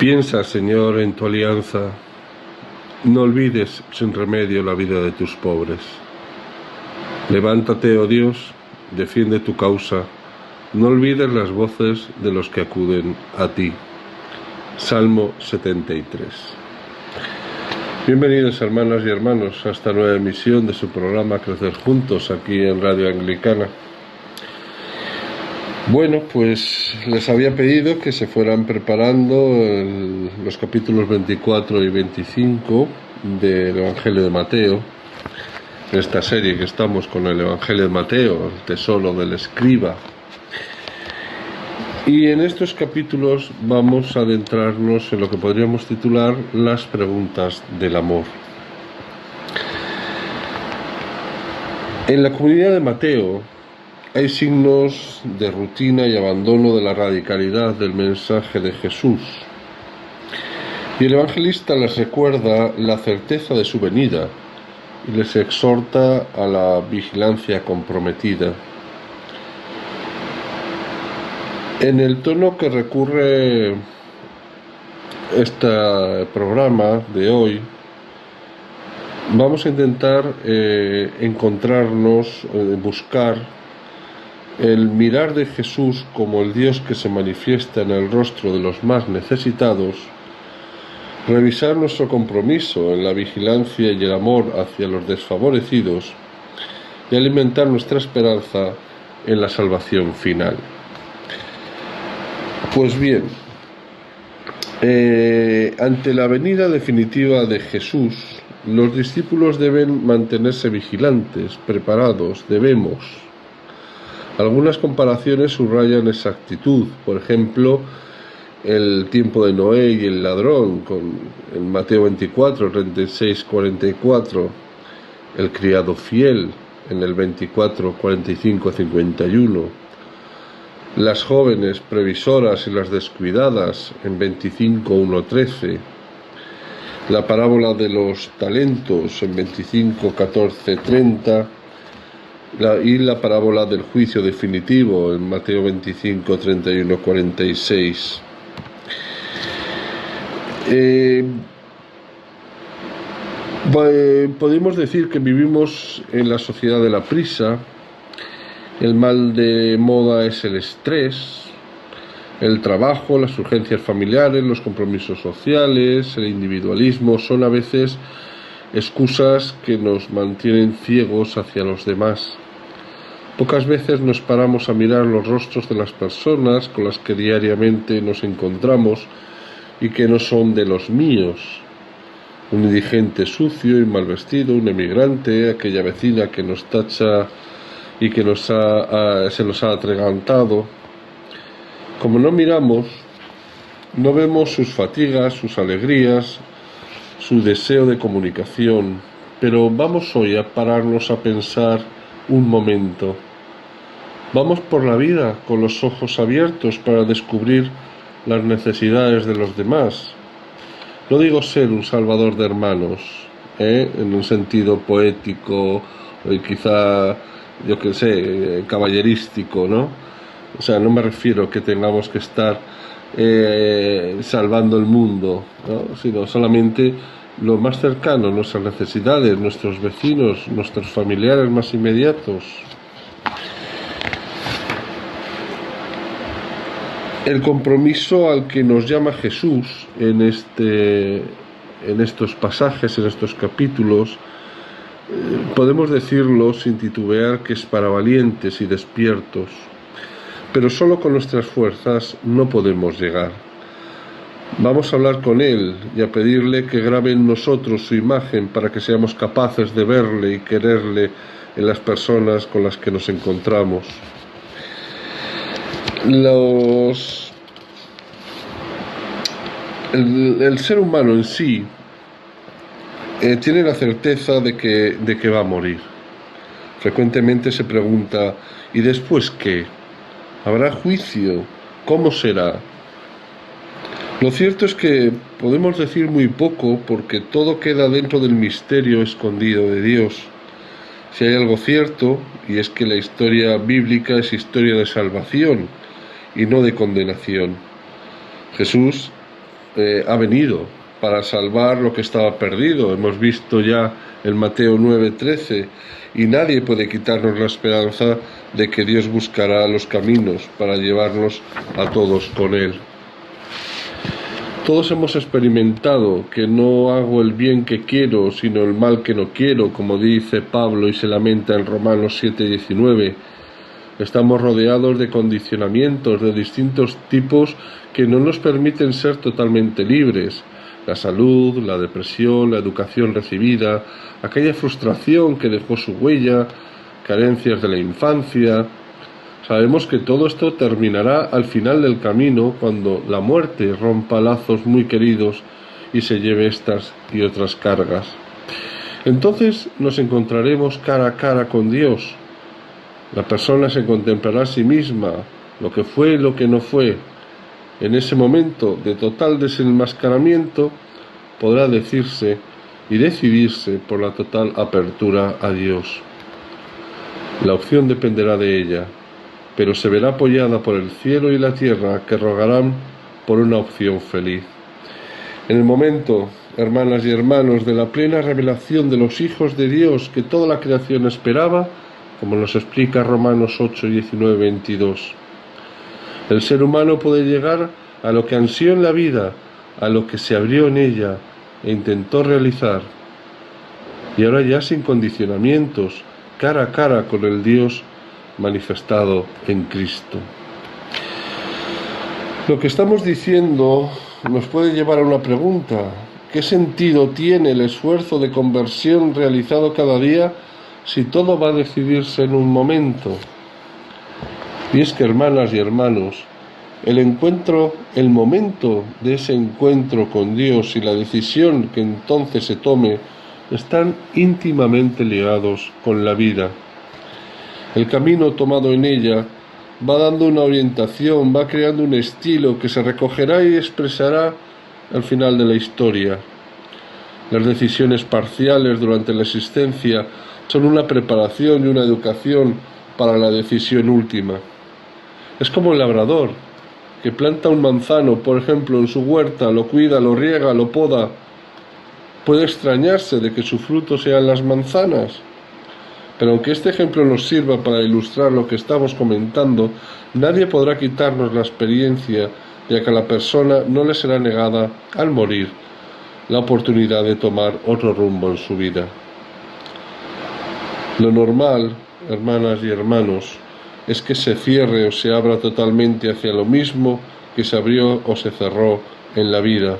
Piensa, Señor, en tu alianza. No olvides sin remedio la vida de tus pobres. Levántate, oh Dios, defiende tu causa. No olvides las voces de los que acuden a ti. Salmo 73. Bienvenidos, hermanas y hermanos, a esta nueva emisión de su programa Crecer Juntos, aquí en Radio Anglicana. Bueno, pues les había pedido que se fueran preparando los capítulos 24 y 25 del Evangelio de Mateo, en esta serie que estamos con el Evangelio de Mateo, el tesoro del escriba. Y en estos capítulos vamos a adentrarnos en lo que podríamos titular las preguntas del amor. En la comunidad de Mateo hay signos de rutina y abandono de la radicalidad del mensaje de Jesús. Y el evangelista les recuerda la certeza de su venida y les exhorta a la vigilancia comprometida. En el tono que recurre este programa de hoy, vamos a intentar buscar el mirar de Jesús como el Dios que se manifiesta en el rostro de los más necesitados, revisar nuestro compromiso en la vigilancia y el amor hacia los desfavorecidos y alimentar nuestra esperanza en la salvación final. Pues bien, ante la venida definitiva de Jesús, los discípulos deben mantenerse vigilantes, preparados, Algunas comparaciones subrayan esa actitud, por ejemplo, el tiempo de Noé y el ladrón, en Mateo 24, 36, 44, el criado fiel, en el 24, 45, 51, las jóvenes previsoras y las descuidadas, en 25, 1, 13, la parábola de los talentos, en 25, 14, 30, y la parábola del juicio definitivo en Mateo 25, 31, 46. Podemos decir que vivimos en la sociedad de la prisa. El mal de moda es el estrés, el trabajo, las urgencias familiares, los compromisos sociales, el individualismo son a veces excusas que nos mantienen ciegos hacia los demás. Pocas veces nos paramos a mirar los rostros de las personas con las que diariamente nos encontramos y que no son de los míos. Un indigente sucio y mal vestido, un emigrante, aquella vecina que nos tacha y que se nos ha atragantado. Como no miramos, no vemos sus fatigas, sus alegrías, su deseo de comunicación, pero vamos hoy a pararnos a pensar un momento. Vamos por la vida con los ojos abiertos para descubrir las necesidades de los demás. No digo ser un salvador de hermanos, en un sentido poético y quizá, caballerístico, ¿no? O sea, no me refiero a que tengamos que estar salvando el mundo, ¿no? Sino solamente lo más cercano, nuestras necesidades, nuestros vecinos, nuestros familiares más inmediatos. El compromiso al que nos llama Jesús en estos pasajes, en estos capítulos, podemos decirlo sin titubear que es para valientes y despiertos, pero solo con nuestras fuerzas no podemos llegar. Vamos a hablar con Él y a pedirle que grabe en nosotros su imagen para que seamos capaces de verle y quererle en las personas con las que nos encontramos. El ser humano en sí tiene la certeza de que va a morir. Frecuentemente se pregunta, ¿y después qué? ¿Habrá juicio? ¿Cómo será? Lo cierto es que podemos decir muy poco porque todo queda dentro del misterio escondido de Dios. Si hay algo cierto, y es que la historia bíblica es historia de salvación y no de condenación. Jesús ha venido para salvar lo que estaba perdido. Hemos visto ya en Mateo 9:13, y nadie puede quitarnos la esperanza de que Dios buscará los caminos para llevarnos a todos con Él. Todos hemos experimentado que no hago el bien que quiero, sino el mal que no quiero, como dice Pablo y se lamenta en Romanos 7:19. Estamos rodeados de condicionamientos de distintos tipos que no nos permiten ser totalmente libres. La salud, la depresión, la educación recibida, aquella frustración que dejó su huella, carencias de la infancia. Sabemos que todo esto terminará al final del camino, cuando la muerte rompa lazos muy queridos y se lleve estas y otras cargas. Entonces nos encontraremos cara a cara con Dios. La persona se contemplará a sí misma, lo que fue y lo que no fue. En ese momento de total desenmascaramiento podrá decirse y decidirse por la total apertura a Dios. La opción dependerá de ella, pero se verá apoyada por el cielo y la tierra, que rogarán por una opción feliz. En el momento, hermanas y hermanos, de la plena revelación de los hijos de Dios que toda la creación esperaba, como nos explica Romanos 8, 19, 22, el ser humano puede llegar a lo que ansió en la vida, a lo que se abrió en ella e intentó realizar, y ahora ya sin condicionamientos, cara a cara con el Dios manifestado en Cristo. Lo que estamos diciendo nos puede llevar a una pregunta: ¿qué sentido tiene el esfuerzo de conversión realizado cada día si todo va a decidirse en un momento? Y es que, hermanas y hermanos, el momento de ese encuentro con Dios y la decisión que entonces se tome están íntimamente ligados con la vida. El camino tomado en ella va dando una orientación, va creando un estilo que se recogerá y expresará al final de la historia. Las decisiones parciales durante la existencia son una preparación y una educación para la decisión última. Es como el labrador, que planta un manzano, por ejemplo, en su huerta, lo cuida, lo riega, lo poda. Puede extrañarse de que su fruto sean las manzanas. Pero aunque este ejemplo nos sirva para ilustrar lo que estamos comentando, nadie podrá quitarnos la experiencia, ya que a la persona no le será negada, al morir, la oportunidad de tomar otro rumbo en su vida. Lo normal, hermanas y hermanos, es que se cierre o se abra totalmente hacia lo mismo que se abrió o se cerró en la vida.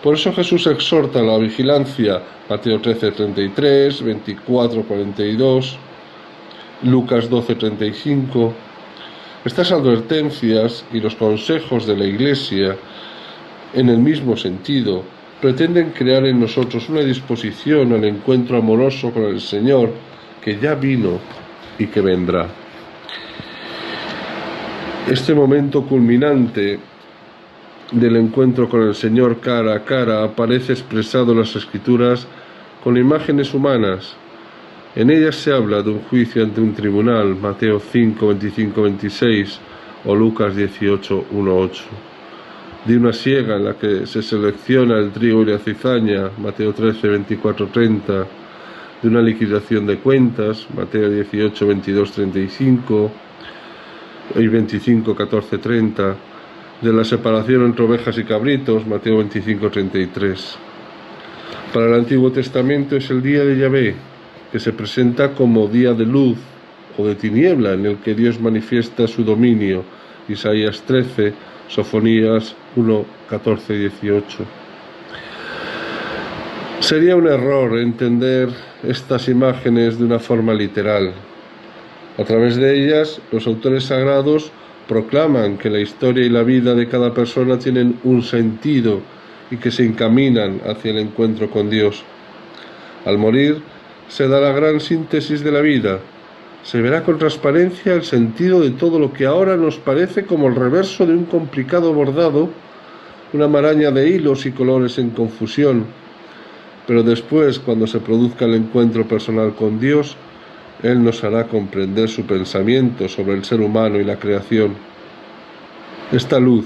Por eso Jesús exhorta a la vigilancia, Mateo 13:33, 24:42, Lucas 12:35. Estas advertencias y los consejos de la Iglesia, en el mismo sentido, pretenden crear en nosotros una disposición al encuentro amoroso con el Señor, que ya vino y que vendrá. Este momento culminante del encuentro con el Señor cara a cara aparece expresado en las Escrituras con imágenes humanas. En ellas se habla de un juicio ante un tribunal, Mateo 5, 25, 26 o Lucas 18, 1, 8. De una siega en la que se selecciona el trigo y la cizaña, Mateo 13, 24, 30. De una liquidación de cuentas, Mateo 18, 22, 35 y 25, 14, 30. De la separación entre ovejas y cabritos, Mateo 25, 33. Para el Antiguo Testamento es el día de Yahvé, que se presenta como día de luz o de tiniebla, en el que Dios manifiesta su dominio, Isaías 13, Sofonías 1, 14 y 18. Sería un error entender estas imágenes de una forma literal. A través de ellas, los autores sagrados proclaman que la historia y la vida de cada persona tienen un sentido y que se encaminan hacia el encuentro con Dios. Al morir, se da la gran síntesis de la vida. Se verá con transparencia el sentido de todo lo que ahora nos parece como el reverso de un complicado bordado, una maraña de hilos y colores en confusión. Pero después, cuando se produzca el encuentro personal con Dios, Él nos hará comprender su pensamiento sobre el ser humano y la creación. Esta luz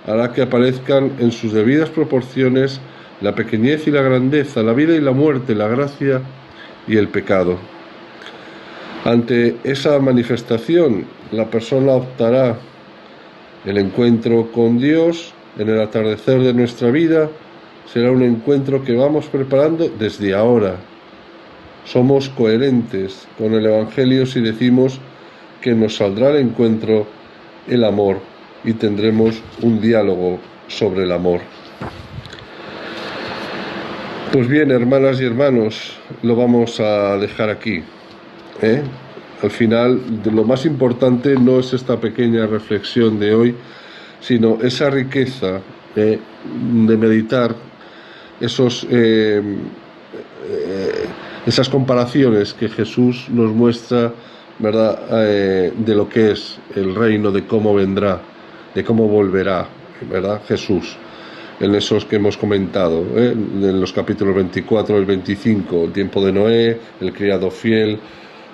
hará que aparezcan en sus debidas proporciones la pequeñez y la grandeza, la vida y la muerte, la gracia y el pecado. Ante esa manifestación, la persona optará el encuentro con Dios en el atardecer de nuestra vida. Será un encuentro que vamos preparando desde ahora. Somos coherentes con el Evangelio si decimos que nos saldrá al encuentro el amor y tendremos un diálogo sobre el amor. Pues bien, hermanas y hermanos, lo vamos a dejar aquí. Al final, lo más importante no es esta pequeña reflexión de hoy, sino esa riqueza de meditar esas comparaciones que Jesús nos muestra, ¿verdad?, de lo que es el reino, de cómo vendrá, de cómo volverá, ¿verdad?, Jesús, en esos que hemos comentado, en los capítulos 24 y 25, el tiempo de Noé, el criado fiel,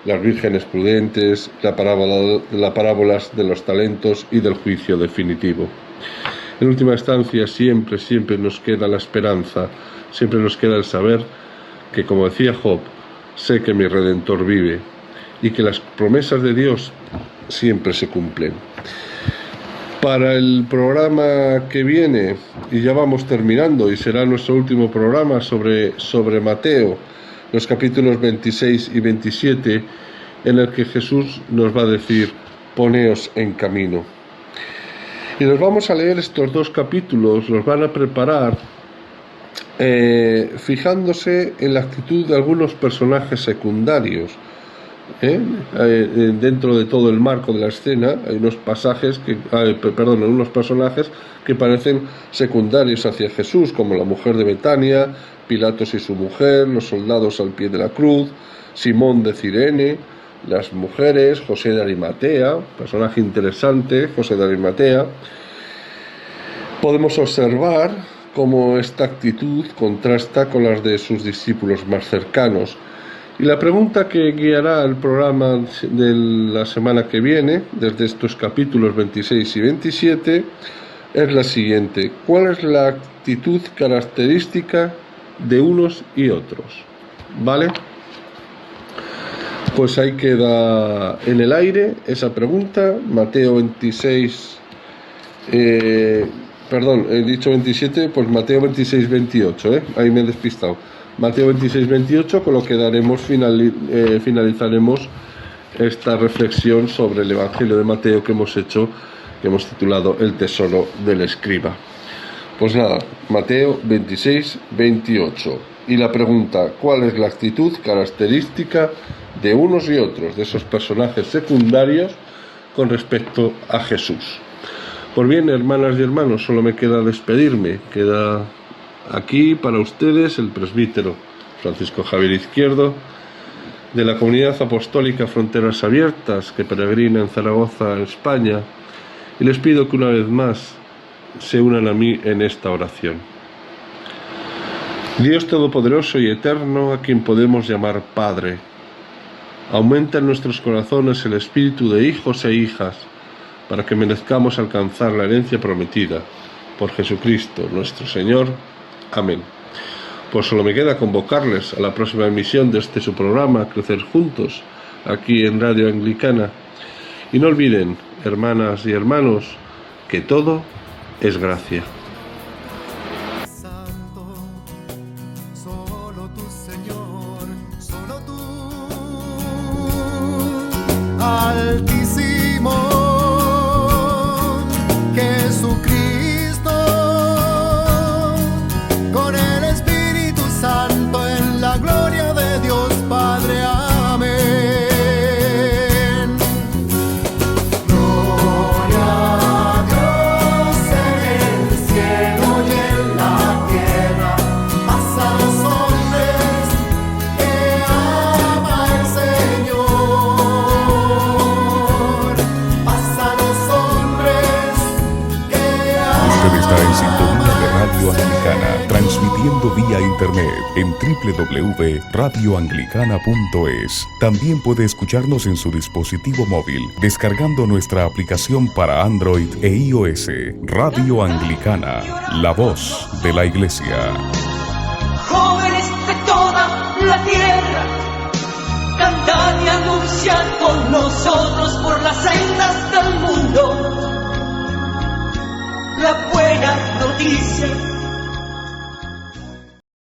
las vírgenes prudentes, las parábolas de los talentos y del juicio definitivo. En última instancia, siempre nos queda la esperanza, siempre nos queda el saber que, como decía Job, sé que mi Redentor vive y que las promesas de Dios siempre se cumplen. Para el programa que viene, y ya vamos terminando, y será nuestro último programa sobre Mateo, los capítulos 26 y 27, en el que Jesús nos va a decir: poneos en camino. Y nos vamos a leer estos dos capítulos, los van a preparar fijándose en la actitud de algunos personajes secundarios. Dentro de todo el marco de la escena hay unos unos personajes que parecen secundarios hacia Jesús, como la mujer de Betania, Pilatos y su mujer, los soldados al pie de la cruz, Simón de Cirene, las mujeres, José de Arimatea, personaje interesante, José de Arimatea. Podemos observar cómo esta actitud contrasta con las de sus discípulos más cercanos. Y la pregunta que guiará el programa de la semana que viene, desde estos capítulos 26 y 27, es la siguiente: ¿cuál es la actitud característica de unos y otros? ¿Vale? Pues ahí queda en el aire esa pregunta. Mateo 26, he dicho 27, pues Mateo 26, 28, ahí me he despistado. Mateo 26, 28, con lo que finalizaremos esta reflexión sobre el Evangelio de Mateo que hemos titulado El tesoro del escriba. Pues nada, Mateo 26, 28. Y la pregunta: ¿cuál es la actitud característica de unos y otros, de esos personajes secundarios, con respecto a Jesús? Pues bien, hermanas y hermanos, solo me queda despedirme. Queda aquí para ustedes el presbítero Francisco Javier Izquierdo, de la Comunidad Apostólica Fronteras Abiertas, que peregrina en Zaragoza, España, y les pido que una vez más se unan a mí en esta oración. Dios Todopoderoso y Eterno, a quien podemos llamar Padre, aumenta en nuestros corazones el espíritu de hijos e hijas, para que merezcamos alcanzar la herencia prometida por Jesucristo nuestro Señor. Amén. Pues solo me queda convocarles a la próxima emisión de su programa Crecer Juntos, aquí en Radio Anglicana. Y no olviden, hermanas y hermanos, que todo es gracia. Santo, solo tú, Señor, solo tú, Altísimo, Jesucristo, con el Espíritu Santo en la gloria de Dios Padre. Amén. Gloria a Dios en el cielo y en la tierra, paz a los hombres que ama el Señor, paz a los hombres que ama. Usted está en sintonía de Radio Anglicana, transmitiendo vía internet en www.radioanglicana.es. También puede escucharnos en su dispositivo móvil descargando nuestra aplicación para Android e iOS. Radio Anglicana, la voz de la Iglesia. Jóvenes de toda la tierra, cantad y anunciad con nosotros por las sendas del mundo la buena noticia